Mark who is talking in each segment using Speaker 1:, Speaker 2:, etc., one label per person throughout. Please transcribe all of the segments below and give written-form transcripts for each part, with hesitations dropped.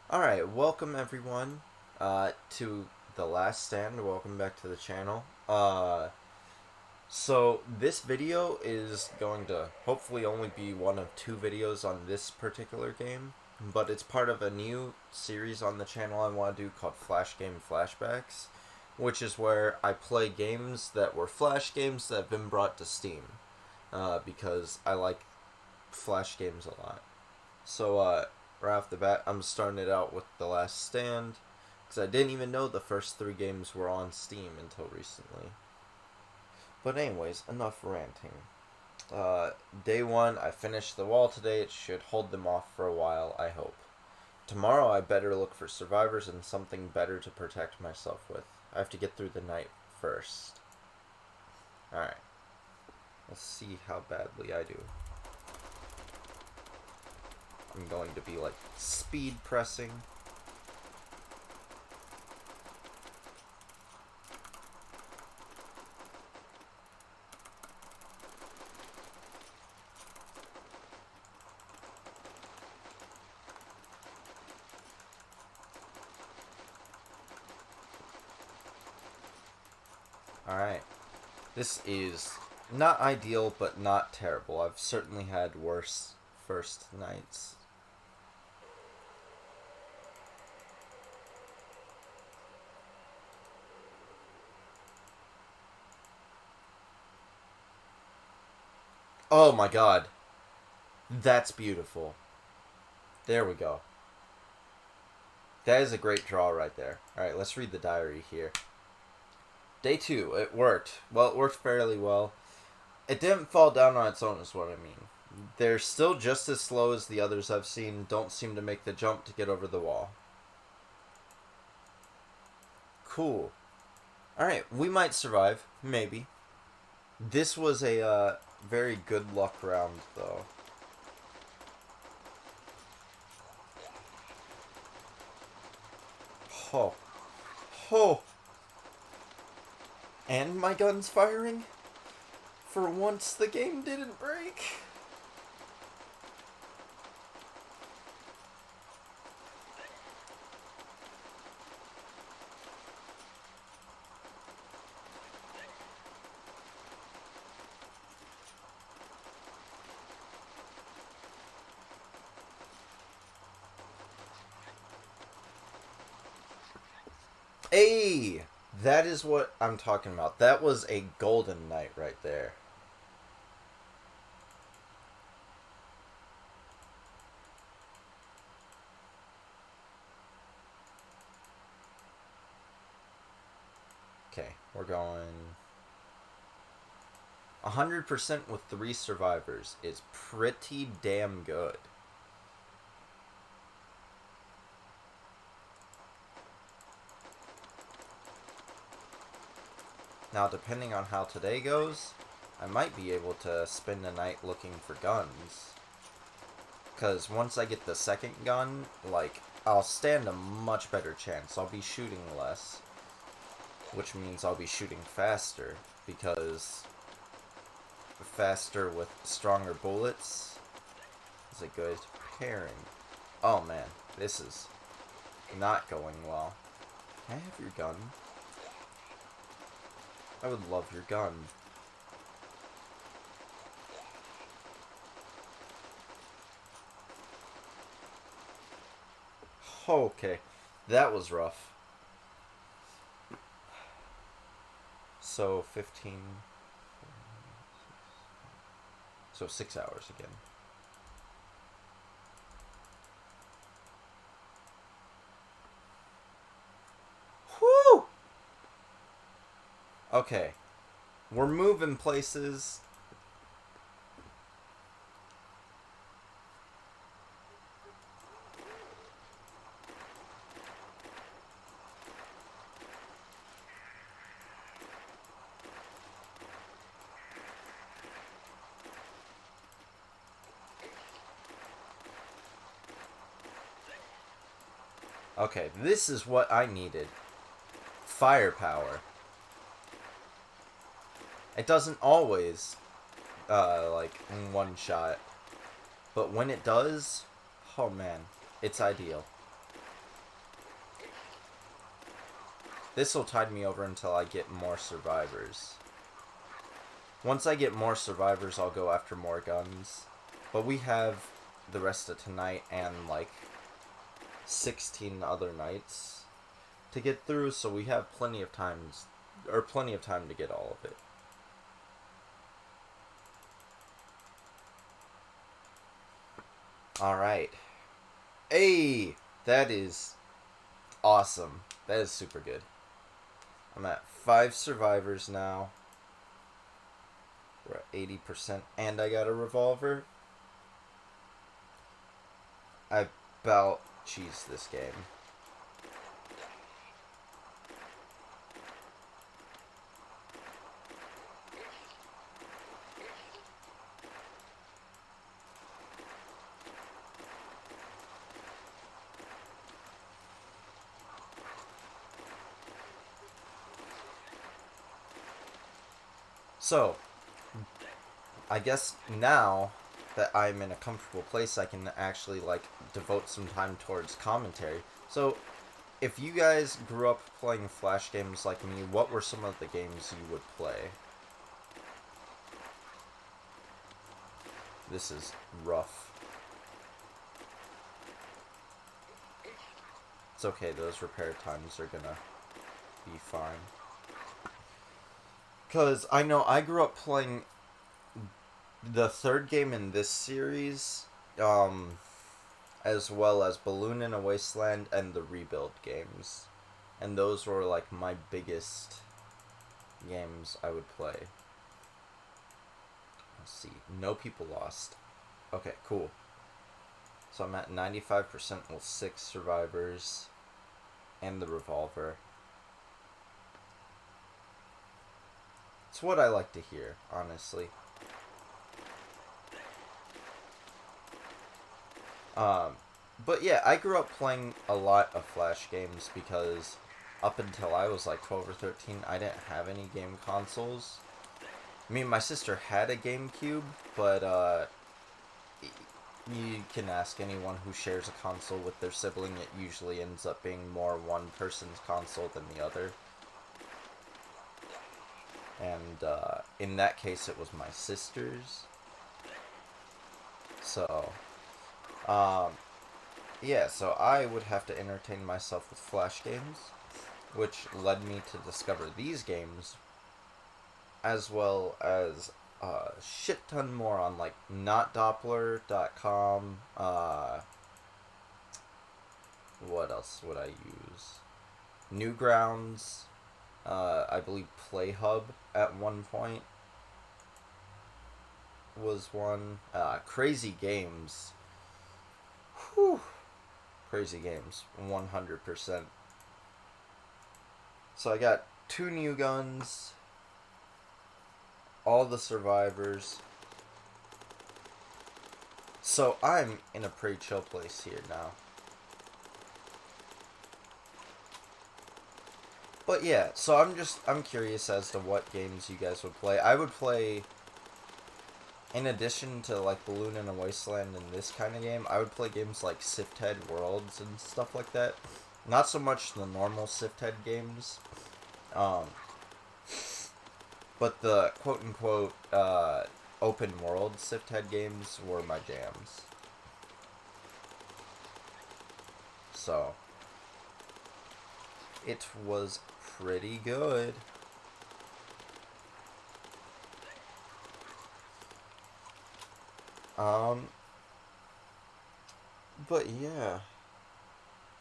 Speaker 1: Alright, welcome everyone to The Last Stand. Welcome back to the channel. So this video is going to hopefully only be one of two videos on this particular game, but it's part of a new series on the channel I want to do called Flashbacks, which is where I play games that were Flash games that have been brought to Steam, because I like Flash games a lot. So, right off the bat, I'm starting it out with The Last Stand, because I didn't even know the first three games were on Steam until recently. But anyways, enough ranting. Day one, I finished the wall today. It should hold them off for a while, I hope. Tomorrow, I better look for survivors and something better to protect myself with. I have to get through the night first. Alright. Let's see how badly I do. I'm going to be like speed pressing. Alright. This is not ideal, but not terrible. I've certainly had worse first nights. Oh my god. That's beautiful. There we go. That is a great draw right there. Alright, let's read the diary here. Day 2, it worked. Well, it worked fairly well. It didn't fall down on its own is what I mean. They're still just as slow as the others I've seen, don't seem to make the jump to get over the wall. Cool. Alright, we might survive. Maybe. This was a very good luck round, though. Oh. Oh. And my gun's firing? For once, the game didn't break. Hey! That is what I'm talking about. That was a golden night right there. Okay, we're going 100% with 3 survivors is pretty damn good. Now, depending on how today goes, I might be able to spend the night looking for guns. Because once I get the second gun, like, I'll stand a much better chance. I'll be shooting less. Which means I'll be shooting faster. Because faster with stronger bullets is a good pairing. Oh man, this is not going well. Can I have your gun? I would love your gun. Okay, that was rough. So 15... So 6 hours again. Whew! Okay. We're moving places. Okay, this is what I needed. Firepower. It doesn't always, like, in one shot. But when it does, oh man, it's ideal. this will tide me over until I get more survivors. Once I get more survivors, I'll go after more guns. But we have the rest of tonight and like 16 other nights to get through, so we have plenty of time to get all of it. Alright. Hey! That is awesome. That is super good. I'm at 5 survivors now. We're at 80%, and I got a revolver. I about cheesed this game. So, I guess now that I'm in a comfortable place, I can actually, like, devote some time towards commentary. So, if you guys grew up playing Flash games like me, what were some of the games you would play? This is rough. It's okay, those repair times are gonna be fine. Because I know I grew up playing the third game in this series, as well as Balloon in a Wasteland and the Rebuild games. And those were like my biggest games I would play. Let's see. No people lost. Okay, cool. So I'm at 95% with 6 survivors and the revolver. It's what I like to hear, honestly. But yeah, I grew up playing a lot of Flash games because up until I was like 12 or 13, I didn't have any game consoles. I mean, my sister had a GameCube, but you can ask anyone who shares a console with their sibling, it usually ends up being more one person's console than the other. And in that case, it was my sister's. So, yeah, so I would have to entertain myself with Flash games, which led me to discover these games, as well as a shit ton more on, like, notdoppler.com, what else would I use? Newgrounds, I believe PlayHub at one point was one. Crazy Games. Whew. Crazy Games, 100%. So I got 2 new guns, all the survivors. So I'm in a pretty chill place here now. But yeah, so I'm curious as to what games you guys would play. I would play, in addition to like Balloon in a Wasteland and this kind of game, I would play games like Sifthead Worlds and stuff like that. Not so much the normal Sifthead games, but the quote-unquote open world Sifthead games were my jams. So, it was pretty good. But yeah.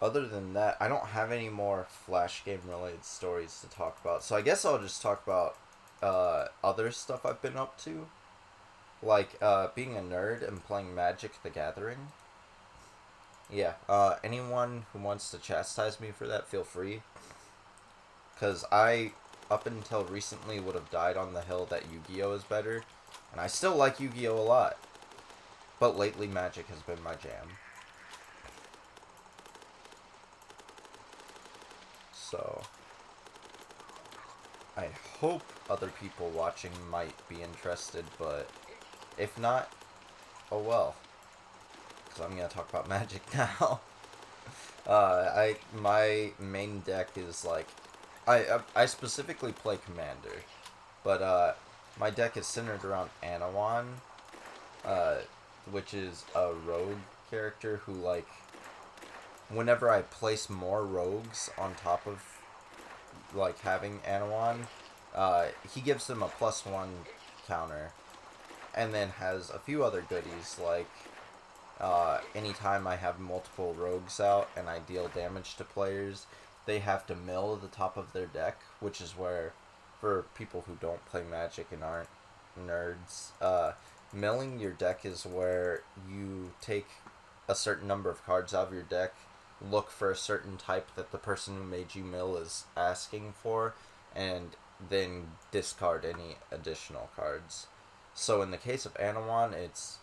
Speaker 1: Other than that, I don't have any more Flash game related stories to talk about. So I guess I'll just talk about other stuff I've been up to. Like being a nerd and playing Magic the Gathering. Yeah, anyone who wants to chastise me for that, feel free. Because I, up until recently, would have died on the hill that Yu-Gi-Oh! Is better. And I still like Yu-Gi-Oh! A lot. But lately, Magic has been my jam. So, I hope other people watching might be interested, but if not, oh well. Because I'm going to talk about Magic now. My main deck is like, I specifically play Commander, but my deck is centered around Anawan, uh, which is a rogue character who, like, whenever I place more rogues on top of, like, having Anawan, he gives them a +1 counter, and then has a few other goodies, like, anytime I have multiple rogues out and I deal damage to players, they have to mill the top of their deck, which is where, for people who don't play Magic and aren't nerds, milling your deck is where you take a certain number of cards out of your deck, look for a certain type that the person who made you mill is asking for, and then discard any additional cards. So in the case of Anawan, it's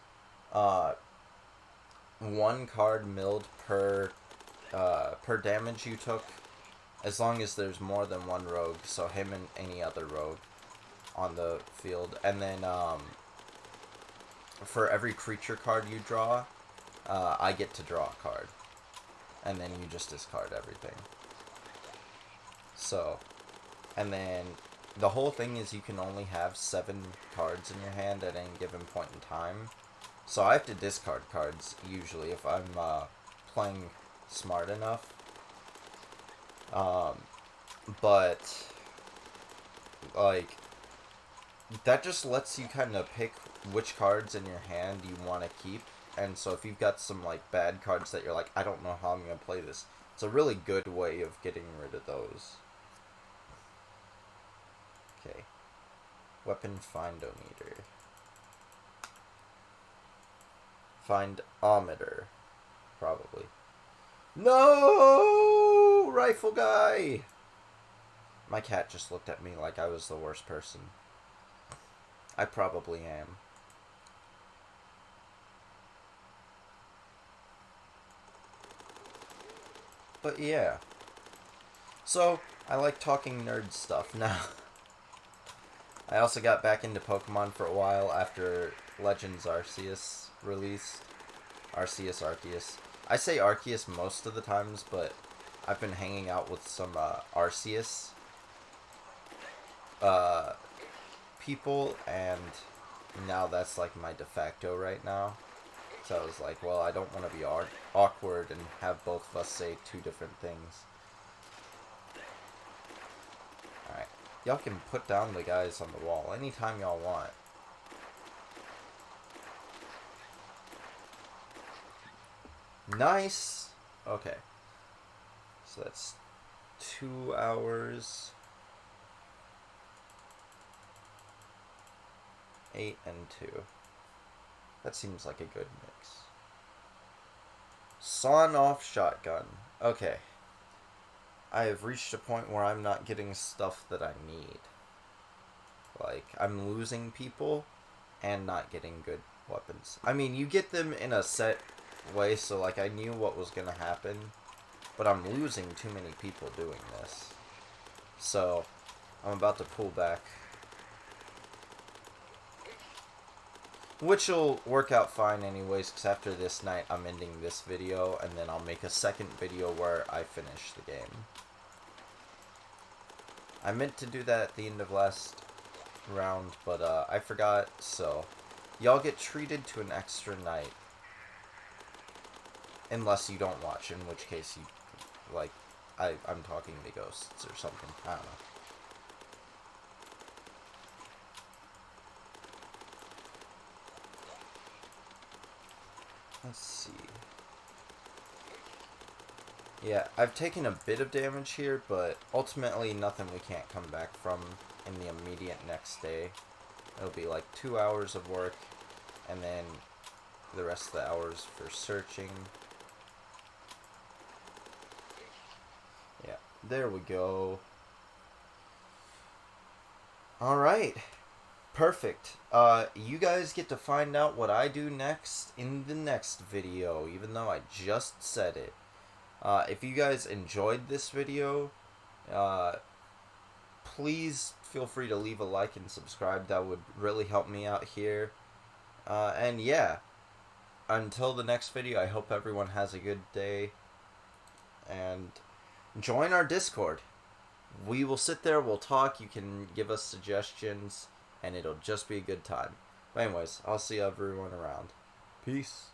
Speaker 1: one card milled per damage you took, as long as there's more than one rogue, so him and any other rogue on the field. And then for every creature card you draw, I get to draw a card, and then you just discard everything. So, and then the whole thing is you can only have 7 cards in your hand at any given point in time. So I have to discard cards, usually, if I'm playing smart enough. But, like, that just lets you kind of pick which cards in your hand you want to keep. And so if you've got some, like, bad cards that you're like, I don't know how I'm going to play this, it's a really good way of getting rid of those. Okay. Weapon Findometer. Findometer. Probably. No! Rifle guy! My cat just looked at me like I was the worst person. I probably am. But yeah. So, I like talking nerd stuff now. I also got back into Pokemon for a while after Legends Arceus released. Arceus. I say Arceus most of the times, but I've been hanging out with some Arceus people, and now that's like my de facto right now. So I was like, well, I don't want to be awkward and have both of us say 2 different things. Alright. Y'all can put down the guys on the wall anytime y'all want. Nice! Okay. So that's 2 hours. 8 and 2. That seems like a good mix. Sawn-off shotgun. Okay. I have reached a point where I'm not getting stuff that I need. Like, I'm losing people and not getting good weapons. I mean, you get them in a set way, so, like, I knew what was gonna happen, but I'm losing too many people doing this. So, I'm about to pull back. Which will work out fine anyways, because after this night, I'm ending this video, and then I'll make a second video where I finish the game. I meant to do that at the end of last round, but I forgot, so y'all get treated to an extra night. Unless you don't watch, in which case you, like, I'm talking to ghosts or something. I don't know. Let's see. Yeah, I've taken a bit of damage here, but ultimately nothing we can't come back from in the immediate next day. It'll be like 2 hours of work, and then the rest of the hours for searching. Yeah, there we go. Alright. Perfect. You guys get to find out what I do next in the next video, even though I just said it. If you guys enjoyed this video, please feel free to leave a like and subscribe. That would really help me out here. And yeah, until the next video, I hope everyone has a good day. And join our Discord. we will sit there, we'll talk, you can give us suggestions, and it'll just be a good time. But anyways, I'll see everyone around. Peace.